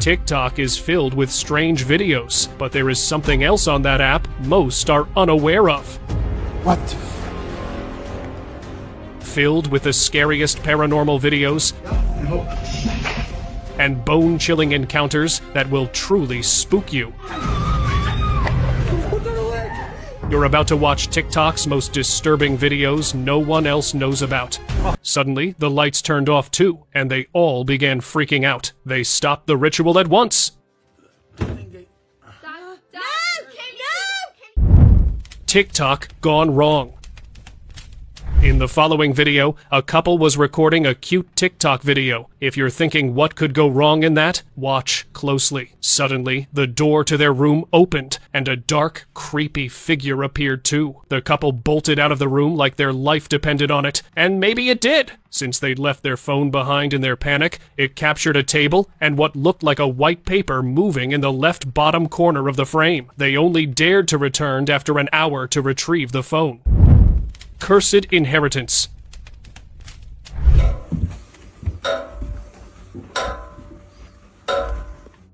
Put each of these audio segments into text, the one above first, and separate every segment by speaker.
Speaker 1: TikTok is filled with strange videos, but there is something else on that app most are unaware of.
Speaker 2: What?
Speaker 1: Filled with the scariest paranormal videos and bone-chilling encounters that will truly spook you. You're about to watch TikTok's most disturbing videos no one else knows about. Suddenly, the lights turned off too, and they all began freaking out. They stopped the ritual at once. TikTok gone wrong. In the following video, a couple was recording a cute TikTok video. If you're thinking what could go wrong in that, watch closely. Suddenly, the door to their room opened, and a dark, creepy figure appeared too. The couple bolted out of the room like their life depended on it, and maybe it did. Since they'd left their phone behind in their panic, it captured a table and what looked like a white paper moving in the left bottom corner of the frame. They only dared to return after an hour to retrieve the phone. Cursed inheritance.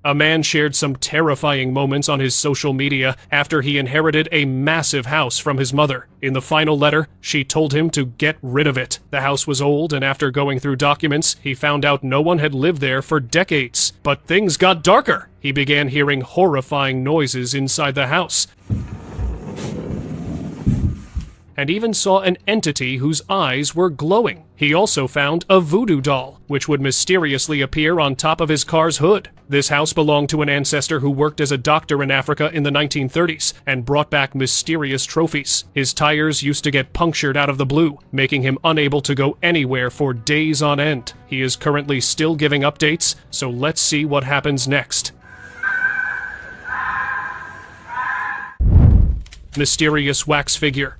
Speaker 1: A man shared some terrifying moments on his social media after he inherited a massive house from his mother. In the final letter, she told him to get rid of it. The house was old, and after going through documents, he found out no one had lived there for decades. But things got darker. He began hearing horrifying noises inside the house, and even saw an entity whose eyes were glowing. He also found a voodoo doll, which would mysteriously appear on top of his car's hood. This house belonged to an ancestor who worked as a doctor in Africa in the 1930s and brought back mysterious trophies. His tires used to get punctured out of the blue, making him unable to go anywhere for days on end. He is currently still giving updates, so let's see what happens next. Mysterious wax figure.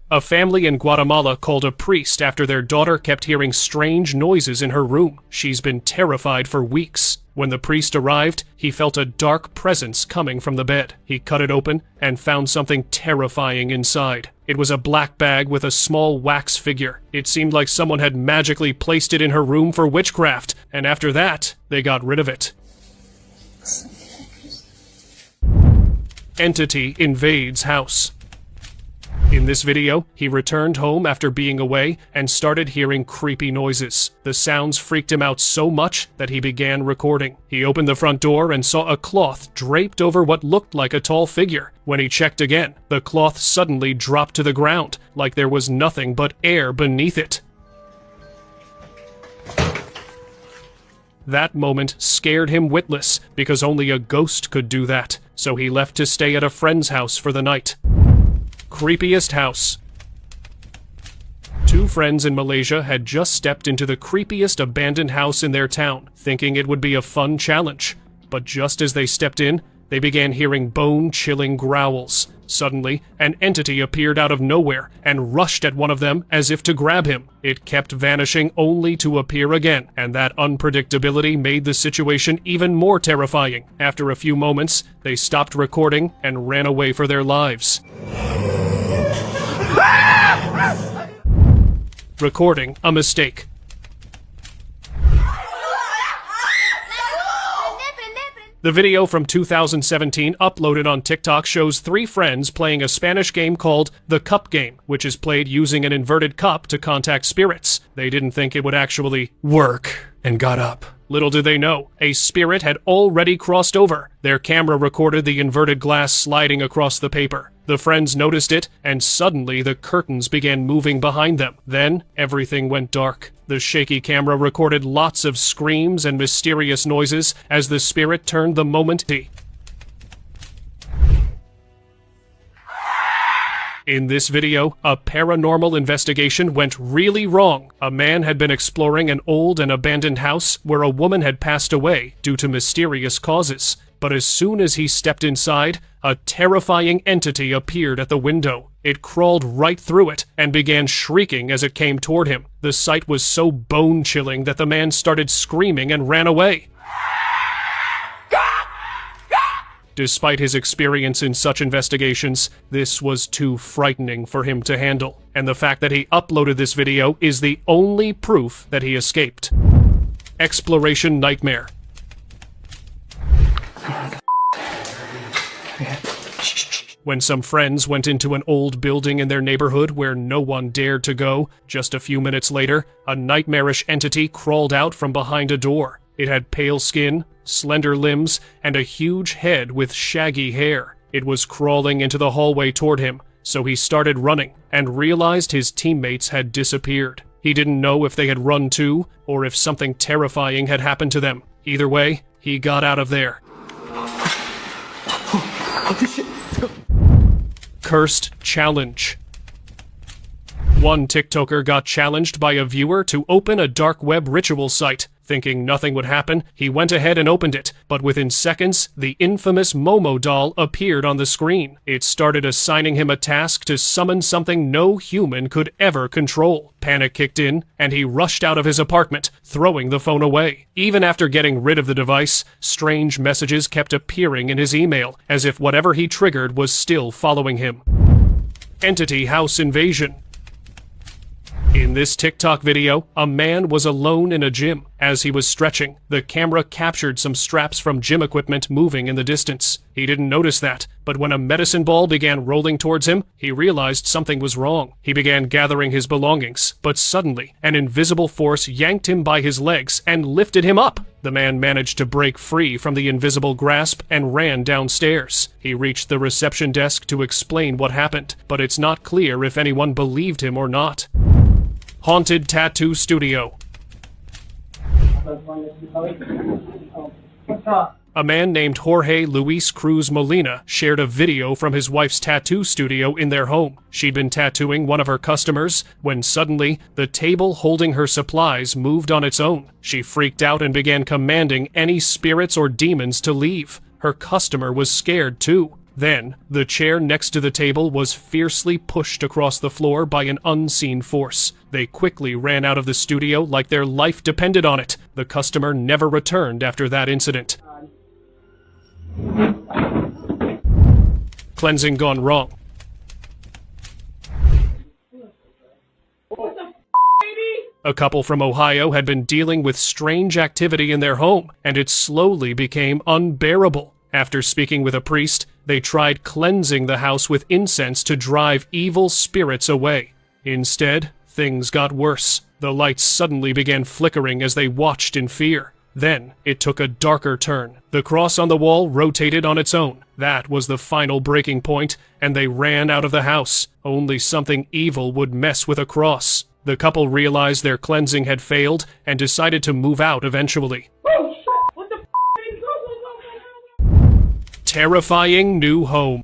Speaker 1: A family in Guatemala called a priest after their daughter kept hearing strange noises in her room. She's been terrified for weeks. When the priest arrived, he felt a dark presence coming from the bed. He cut it open and found something terrifying inside. It was a black bag with a small wax figure. It seemed like someone had magically placed it in her room for witchcraft, and after that, they got rid of it. Entity invades house. In this video, he returned home after being away and started hearing creepy noises. The sounds freaked him out so much that he began recording. He opened the front door and saw a cloth draped over what looked like a tall figure. When he checked again, the cloth suddenly dropped to the ground, like there was nothing but air beneath it. That moment scared him witless, because only a ghost could do that, so he left to stay at a friend's house for the night. Creepiest house. Two friends in Malaysia had just stepped into the creepiest abandoned house in their town, thinking it would be a fun challenge. But just as they stepped in, they began hearing bone-chilling growls. Suddenly, an entity appeared out of nowhere and rushed at one of them as if to grab him. It kept vanishing only to appear again, and that unpredictability made the situation even more terrifying. After a few moments, they stopped recording and ran away for their lives. Recording a mistake. The video from 2017 uploaded on TikTok shows three friends playing a Spanish game called The Cup Game, which is played using an inverted cup to contact spirits. They didn't think it would actually work and got up. Little did they know, a spirit had already crossed over. Their camera recorded the inverted glass sliding across the paper. The friends noticed it, and suddenly the curtains began moving behind them. Then, everything went dark. The shaky camera recorded lots of screams and mysterious noises as the spirit turned the moment. In this video, a paranormal investigation went really wrong. A man had been exploring an old and abandoned house where a woman had passed away due to mysterious causes. But as soon as he stepped inside, a terrifying entity appeared at the window. It crawled right through it and began shrieking as it came toward him. The sight was so bone-chilling that the man started screaming and ran away. Despite his experience in such investigations, this was too frightening for him to handle, and the fact that he uploaded this video is the only proof that he escaped. Exploration Nightmare. When some friends went into an old building in their neighborhood where no one dared to go, just a few minutes later, a nightmarish entity crawled out from behind a door. It had pale skin, slender limbs, and a huge head with shaggy hair. It was crawling into the hallway toward him, so he started running and realized his teammates had disappeared. He didn't know if they had run too, or if something terrifying had happened to them. Either way, he got out of there. Cursed Challenge. One TikToker got challenged by a viewer to open a dark web ritual site. Thinking nothing would happen, he went ahead and opened it, but within seconds, the infamous Momo doll appeared on the screen. It started assigning him a task to summon something no human could ever control. Panic kicked in, and he rushed out of his apartment, throwing the phone away. Even after getting rid of the device, strange messages kept appearing in his email, as if whatever he triggered was still following him. Entity House Invasion. In this TikTok video, a man was alone in a gym. As he was stretching, the camera captured some straps from gym equipment moving in the distance. He didn't notice that, but when a medicine ball began rolling towards him, he realized something was wrong. He began gathering his belongings, but suddenly, an invisible force yanked him by his legs and lifted him up. The man managed to break free from the invisible grasp and ran downstairs. He reached the reception desk to explain what happened, but it's not clear if anyone believed him or not. Haunted Tattoo Studio. A man named Jorge Luis Cruz Molina shared a video from his wife's tattoo studio in their home. She'd been tattooing one of her customers when suddenly the table holding her supplies moved on its own. She freaked out and began commanding any spirits or demons to leave. Her customer was scared too. Then, the chair next to the table was fiercely pushed across the floor by an unseen force. They quickly ran out of the studio like their life depended on it. The customer never returned after that incident. Cleansing gone wrong. A couple from Ohio had been dealing with strange activity in their home, and it slowly became unbearable. After speaking with a priest, they tried cleansing the house with incense to drive evil spirits away. Instead, things got worse. The lights suddenly began flickering as they watched in fear. Then, it took a darker turn. The cross on the wall rotated on its own. That was the final breaking point, and they ran out of the house. Only something evil would mess with a cross. The couple realized their cleansing had failed and decided to move out eventually. Terrifying new home.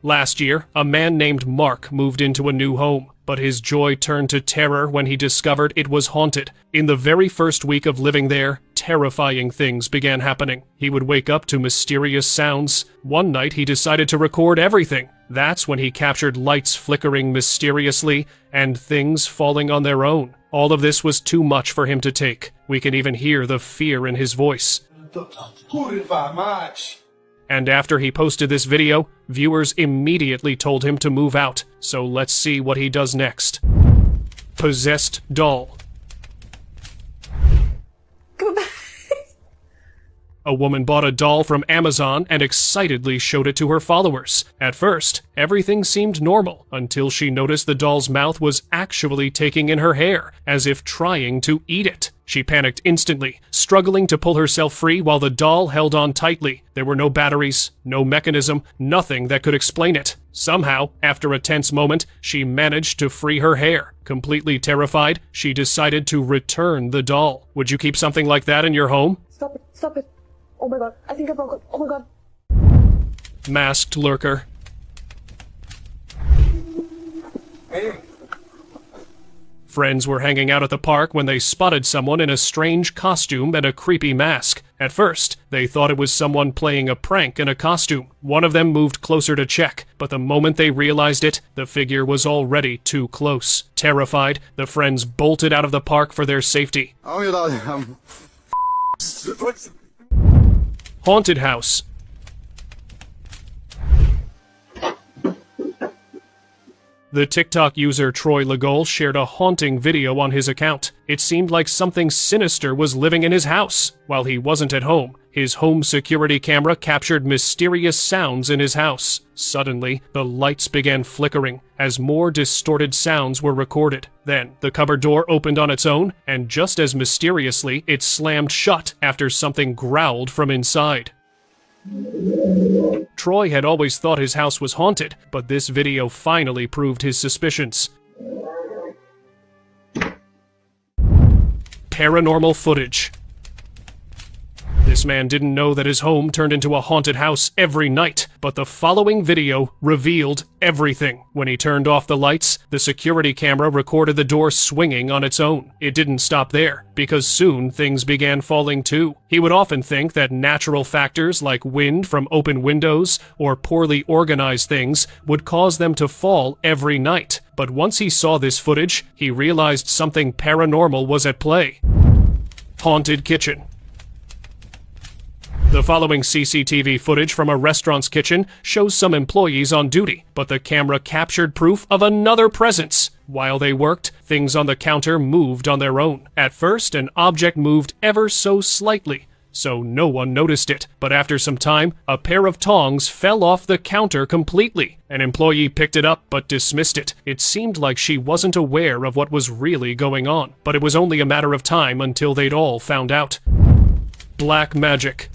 Speaker 1: Last year, a man named Mark moved into a new home, but his joy turned to terror when he discovered it was haunted. In the very first week of living there, terrifying things began happening. He would wake up to mysterious sounds. One night, he decided to record everything. That's when he captured lights flickering mysteriously and things falling on their own. All of this was too much for him to take. We can even hear the fear in his voice. And after he posted this video, viewers immediately told him to move out. So let's see what he does next. Possessed doll. A woman bought a doll from Amazon and excitedly showed it to her followers. At first, everything seemed normal until she noticed the doll's mouth was actually taking in her hair, as if trying to eat it. She panicked instantly, struggling to pull herself free while the doll held on tightly. There were no batteries, no mechanism, nothing that could explain it. Somehow, after a tense moment, she managed to free her hair. Completely terrified, she decided to return the doll. Would you keep something like that in your home?
Speaker 2: Stop it, stop it. Oh my god, I think I broke it. Oh my god.
Speaker 1: Masked lurker.
Speaker 3: Hey.
Speaker 1: Friends were hanging out at the park when they spotted someone in a strange costume and a creepy mask. At first, they thought it was someone playing a prank in a costume. One of them moved closer to check, but the moment they realized it, the figure was already too close. Terrified, the friends bolted out of the park for their safety.
Speaker 3: What's...
Speaker 1: Haunted house. The TikTok user Troy Legol shared a haunting video on his account. It seemed like something sinister was living in his house. While he wasn't at home, his home security camera captured mysterious sounds in his house. Suddenly, the lights began flickering as more distorted sounds were recorded. Then, the cupboard door opened on its own, and just as mysteriously, it slammed shut after something growled from inside. Troy had always thought his house was haunted, but this video finally proved his suspicions. Paranormal footage. This man didn't know that his home turned into a haunted house every night, but the following video revealed everything. When he turned off the lights, the security camera recorded the door swinging on its own. It didn't stop there, because soon things began falling too. He would often think that natural factors like wind from open windows or poorly organized things would cause them to fall every night. But once he saw this footage, he realized something paranormal was at play. Haunted kitchen. The following CCTV footage from a restaurant's kitchen shows some employees on duty, but the camera captured proof of another presence. While they worked, things on the counter moved on their own. At first, an object moved ever so slightly, so no one noticed it. But after some time, a pair of tongs fell off the counter completely. An employee picked it up but dismissed it. It seemed like she wasn't aware of what was really going on, but it was only a matter of time until they'd all found out. Black magic.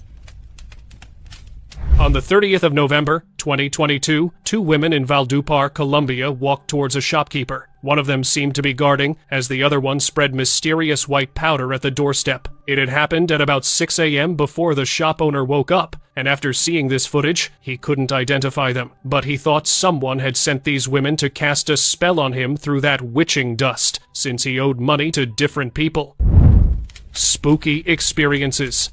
Speaker 1: On the 30th of November, 2022, two women in Valledupar, Colombia walked towards a shopkeeper. One of them seemed to be guarding, as the other one spread mysterious white powder at the doorstep. It had happened at about 6 a.m. before the shop owner woke up, and after seeing this footage, he couldn't identify them. But he thought someone had sent these women to cast a spell on him through that witching dust, since he owed money to different people. Spooky experiences.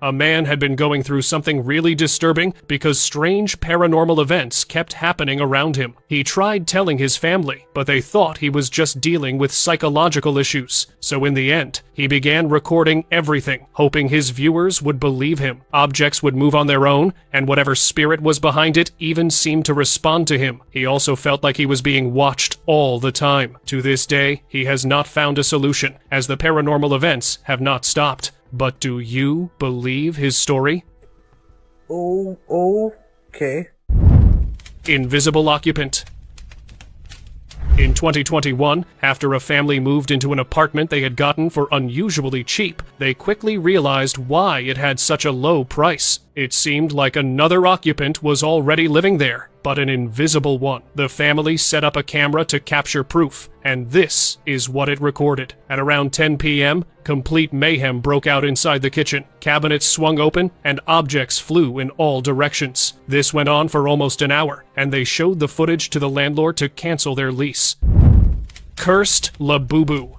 Speaker 1: A man had been going through something really disturbing because strange paranormal events kept happening around him. He tried telling his family, but they thought he was just dealing with psychological issues. So in the end, he began recording everything, hoping his viewers would believe him. Objects would move on their own, and whatever spirit was behind it even seemed to respond to him. He also felt like he was being watched all the time. To this day, he has not found a solution, as the paranormal events have not stopped. But do you believe his story?
Speaker 4: Okay.
Speaker 1: Invisible occupant. In 2021, after a family moved into an apartment they had gotten for unusually cheap, they quickly realized why it had such a low price. It seemed like another occupant was already living there, but an invisible one. The family set up a camera to capture proof, and this is what it recorded. At around 10 p.m., complete mayhem broke out inside the kitchen. Cabinets swung open, and objects flew in all directions. This went on for almost an hour, and they showed the footage to the landlord to cancel their lease. Cursed Labubu.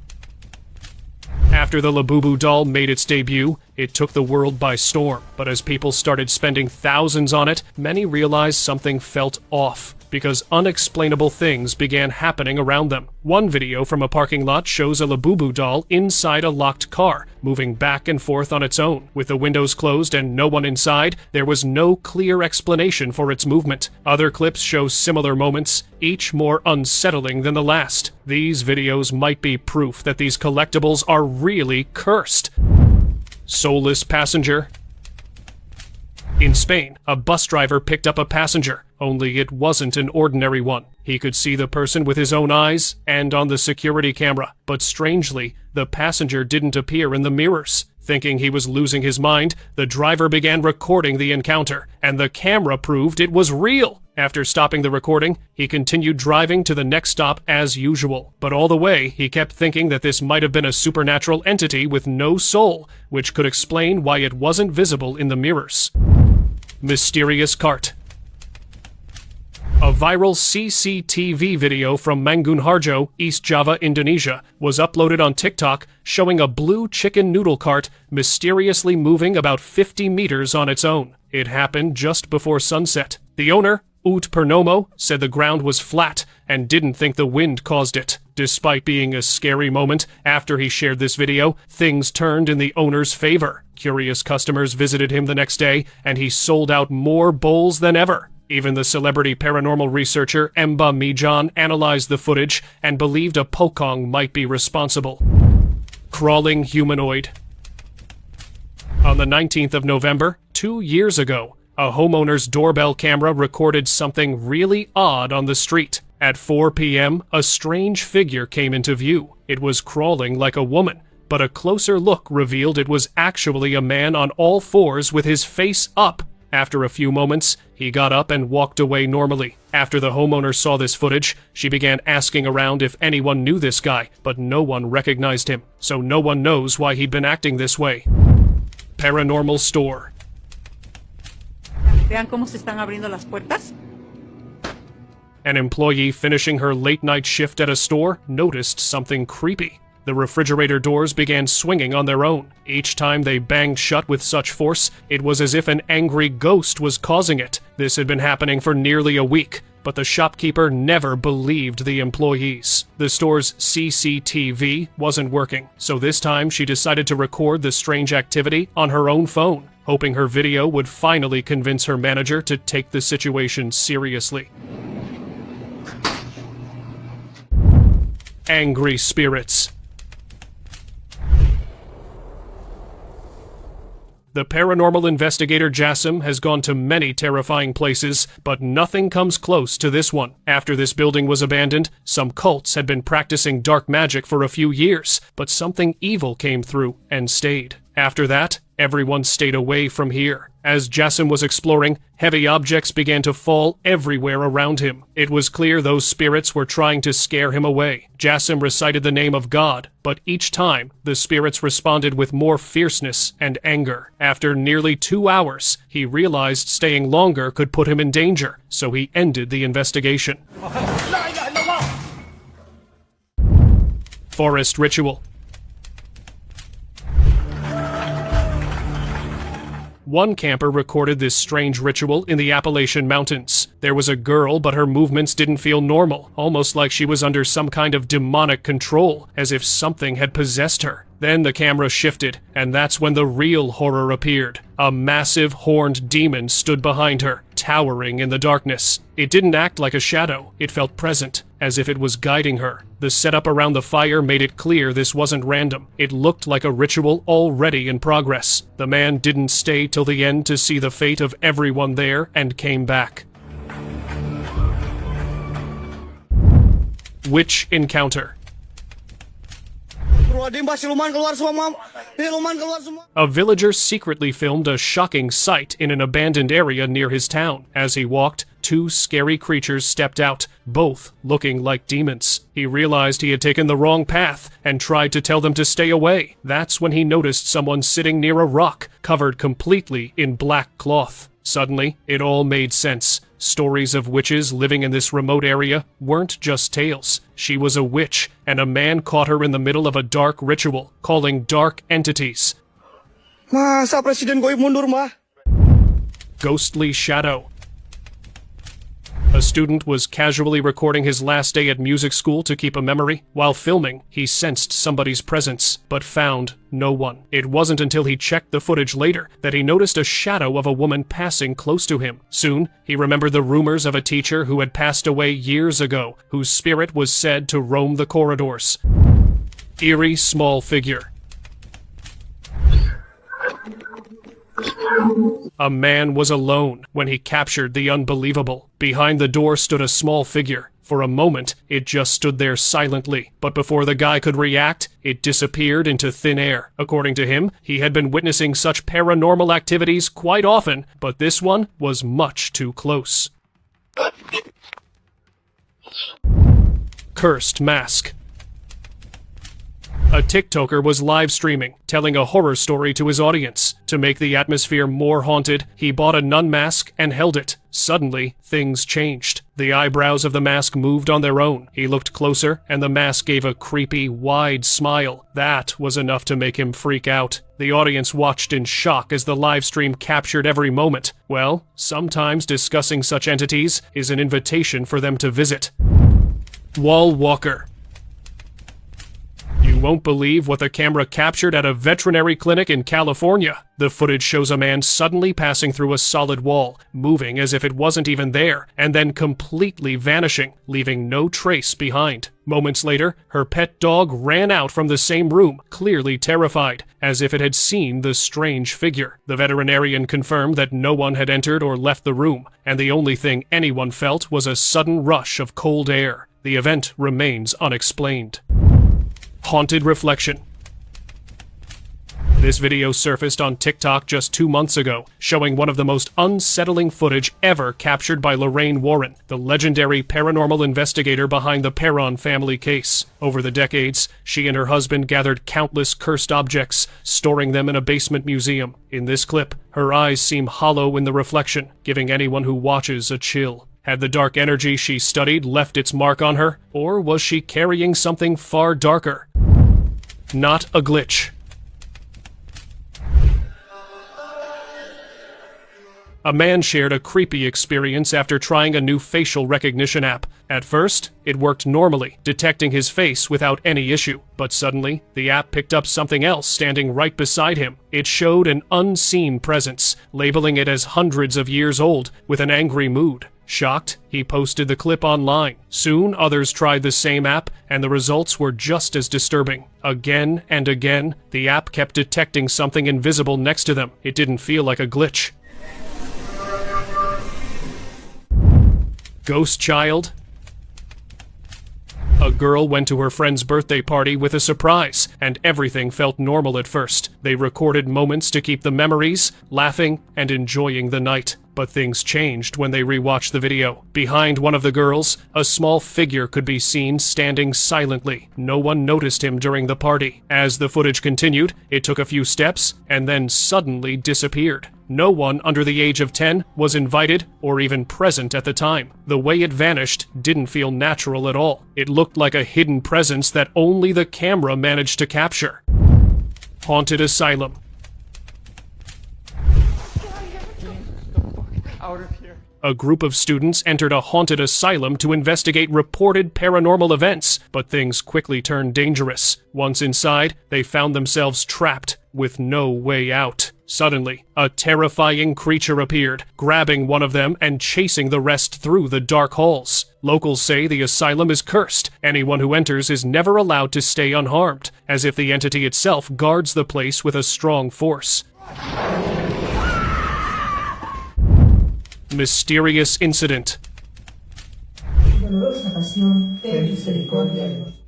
Speaker 1: After the Labubu doll made its debut, it took the world by storm. But as people started spending thousands on it, many realized something felt off, because unexplainable things began happening around them. One video from a parking lot shows a Labubu doll inside a locked car, moving back and forth on its own. With the windows closed and no one inside, there was no clear explanation for its movement. Other clips show similar moments, each more unsettling than the last. These videos might be proof that these collectibles are really cursed. Soulless passenger. In Spain, a bus driver picked up a passenger, only it wasn't an ordinary one. He could see the person with his own eyes and on the security camera, but strangely, the passenger didn't appear in the mirrors. Thinking he was losing his mind, the driver began recording the encounter, and the camera proved it was real. After stopping the recording, he continued driving to the next stop as usual. But all the way, he kept thinking that this might have been a supernatural entity with no soul, which could explain why it wasn't visible in the mirrors. Mysterious cart. A viral CCTV video from Mangunharjo, East Java, Indonesia, was uploaded on TikTok showing a blue chicken noodle cart mysteriously moving about 50 meters on its own. It happened just before sunset. The owner, Ut Pernomo said the ground was flat and didn't think the wind caused it. Despite being a scary moment, after he shared this video, things turned in the owner's favor. Curious customers visited him the next day, and he sold out more bowls than ever. Even the celebrity paranormal researcher Emba Mijan analyzed the footage and believed a pocong might be responsible. Crawling humanoid. On the 19th of November, 2 years ago, a homeowner's doorbell camera recorded something really odd on the street. At 4 p.m., a strange figure came into view. It was crawling like a woman, but a closer look revealed it was actually a man on all fours with his face up. After a few moments, he got up and walked away normally. After the homeowner saw this footage, she began asking around if anyone knew this guy, but no one recognized him, so no one knows why he'd been acting this way. Paranormal store.
Speaker 4: Vean cómo se están abriendo las puertas.
Speaker 1: An employee finishing her late-night shift at a store noticed something creepy. The refrigerator doors began swinging on their own. Each time they banged shut with such force, it was as if an angry ghost was causing it. This had been happening for nearly a week, but the shopkeeper never believed the employees. The store's CCTV wasn't working, so this time she decided to record the strange activity on her own phone, hoping her video would finally convince her manager to take the situation seriously. Angry spirits. The paranormal investigator Jassim has gone to many terrifying places, but nothing comes close to this one. After this building was abandoned, some cults had been practicing dark magic for a few years, but something evil came through and stayed. After that, everyone stayed away from here. As Jassim was exploring, heavy objects began to fall everywhere around him. It was clear those spirits were trying to scare him away. Jassim recited the name of God, but each time, the spirits responded with more fierceness and anger. After nearly 2 hours, he realized staying longer could put him in danger, so he ended the investigation. Forest ritual. One camper recorded this strange ritual in the Appalachian Mountains. There was a girl, but her movements didn't feel normal, almost like she was under some kind of demonic control, as if something had possessed her. Then the camera shifted, and that's when the real horror appeared. A massive horned demon stood behind her, towering in the darkness. It didn't act like a shadow, it felt present, as if it was guiding her. The setup around the fire made it clear this wasn't random. It looked like a ritual already in progress. The man didn't stay till the end to see the fate of everyone there and came back. Witch encounter. A villager secretly filmed a shocking sight in an abandoned area near his town. As he walked, 2 scary creatures stepped out, both looking like demons. He realized he had taken the wrong path and tried to tell them to stay away. That's when he noticed someone sitting near a rock, covered completely in black cloth. Suddenly, it all made sense. Stories of witches living in this remote area weren't just tales. She was a witch, and a man caught her in the middle of a dark ritual, calling dark entities.
Speaker 5: Masa Presiden Goib mundur, Ma?
Speaker 1: Ghostly shadow. A student was casually recording his last day at music school to keep a memory. While filming, he sensed somebody's presence, but found no one. It wasn't until he checked the footage later that he noticed a shadow of a woman passing close to him. Soon, he remembered the rumors of a teacher who had passed away years ago, whose spirit was said to roam the corridors. Eerie small figure. A man was alone when he captured the unbelievable. Behind the door stood a small figure. For a moment, it just stood there silently, but before the guy could react, it disappeared into thin air. According to him, he had been witnessing such paranormal activities quite often, but this one was much too close. Cursed mask. A TikToker was live streaming, telling a horror story to his audience. To make the atmosphere more haunted, he bought a nun mask and held it. Suddenly, things changed. The eyebrows of the mask moved on their own. He looked closer, and the mask gave a creepy, wide smile. That was enough to make him freak out. The audience watched in shock as the live stream captured every moment. Well, sometimes discussing such entities is an invitation for them to visit. Wall Walker. You won't believe what the camera captured at a veterinary clinic in California. The footage shows a man suddenly passing through a solid wall, moving as if it wasn't even there, and then completely vanishing, leaving no trace behind. Moments later, her pet dog ran out from the same room, clearly terrified, as if it had seen the strange figure. The veterinarian confirmed that no one had entered or left the room, and the only thing anyone felt was a sudden rush of cold air. The event remains unexplained. Haunted reflection. This video surfaced on TikTok just 2 months ago, showing one of the most unsettling footage ever captured by Lorraine Warren, the legendary paranormal investigator behind the Perron family case. Over the decades, she and her husband gathered countless cursed objects, storing them in a basement museum. In this clip, her eyes seem hollow in the reflection, giving anyone who watches a chill. Had the dark energy she studied left its mark on her, or was she carrying something far darker? Not a glitch. A man shared a creepy experience after trying a new facial recognition app. At first, it worked normally, detecting his face without any issue. But suddenly, the app picked up something else standing right beside him. It showed an unseen presence, labeling it as hundreds of years old, with an angry mood. Shocked, he posted the clip online. Soon, others tried the same app, and the results were just as disturbing. Again and again, the app kept detecting something invisible next to them. It didn't feel like a glitch. Ghost child. A girl went to her friend's birthday party with a surprise, and everything felt normal at first. They recorded moments to keep the memories, laughing, and enjoying the night. But things changed when they rewatched the video. Behind one of the girls, a small figure could be seen standing silently. No one noticed him during the party. As the footage continued, it took a few steps and then suddenly disappeared. No one under the age of 10 was invited or even present at the time. The way it vanished didn't feel natural at all. It looked like a hidden presence that only the camera managed to capture. Haunted asylum.
Speaker 3: Out of here.
Speaker 1: A group of students entered a haunted asylum to investigate reported paranormal events, but things quickly turned dangerous. Once inside, they found themselves trapped with no way out. Suddenly, a terrifying creature appeared, grabbing one of them and chasing the rest through the dark halls. Locals say the asylum is cursed. Anyone who enters is never allowed to stay unharmed, as if the entity itself guards the place with a strong force. Mysterious incident.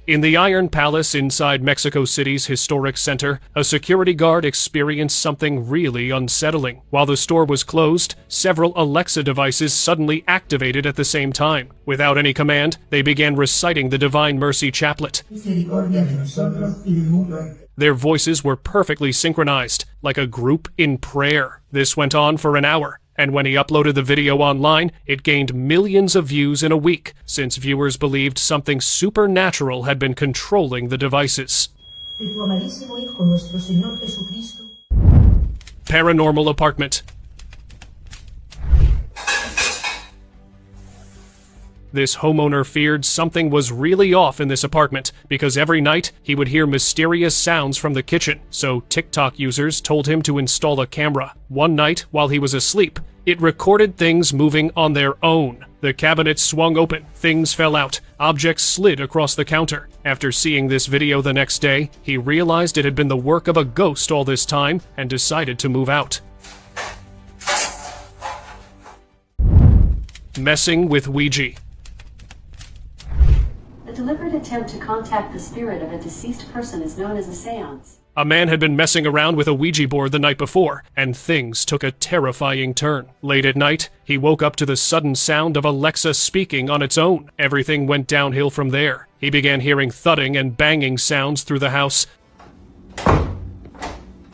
Speaker 1: In the Iron Palace inside Mexico City's historic center, a security guard experienced something really unsettling. While the store was closed, several Alexa devices suddenly activated at the same time. Without any command, they began reciting the Divine Mercy Chaplet. Their voices were perfectly synchronized, like a group in prayer. This went on for an hour. And when he uploaded the video online, it gained millions of views in a week, since viewers believed something supernatural had been controlling the devices. Paranormal apartment. This homeowner feared something was really off in this apartment because every night he would hear mysterious sounds from the kitchen, so TikTok users told him to install a camera. One night, while he was asleep, it recorded things moving on their own. The cabinet swung open, things fell out, objects slid across the counter. After seeing this video the next day, he realized it had been the work of a ghost all this time and decided to move out. Messing with Ouija.
Speaker 6: A deliberate attempt to contact the spirit of a deceased person is known as a seance.
Speaker 1: A man had been messing around with a Ouija board the night before, and things took a terrifying turn. Late at night, he woke up to the sudden sound of Alexa speaking on its own. Everything went downhill from there. He began hearing thudding and banging sounds through the house.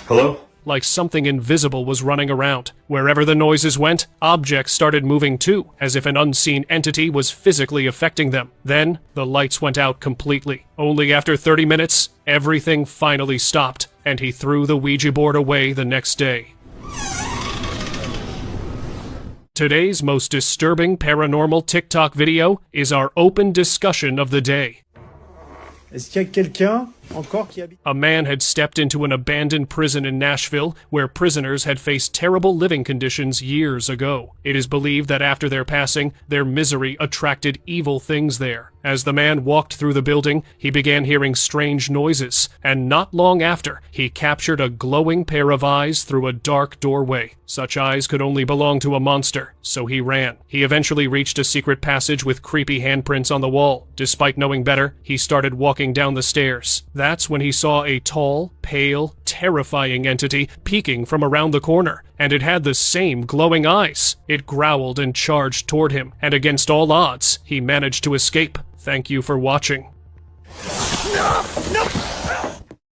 Speaker 7: Hello?
Speaker 1: like something invisible was running around. Wherever the noises went, objects started moving too, as if an unseen entity was physically affecting them. Then, the lights went out completely. Only after 30 minutes, everything finally stopped, and he threw the Ouija board away the next day. Today's most disturbing paranormal TikTok video is our open discussion of the day.
Speaker 3: Est-ce qu'il y a quelqu'un encore qui habite?
Speaker 1: A man had stepped into an abandoned prison in Nashville where prisoners had faced terrible living conditions years ago. It is believed that after their passing, their misery attracted evil things there. As the man walked through the building, he began hearing strange noises, and not long after, he captured a glowing pair of eyes through a dark doorway. Such eyes could only belong to a monster, so he ran. He eventually reached a secret passage with creepy handprints on the wall. Despite knowing better, he started walking down the stairs. That's when he saw a tall, pale, terrifying entity peeking from around the corner, and it had the same glowing eyes. It growled and charged toward him, and against all odds, he managed to escape. Thank you for watching.
Speaker 5: No!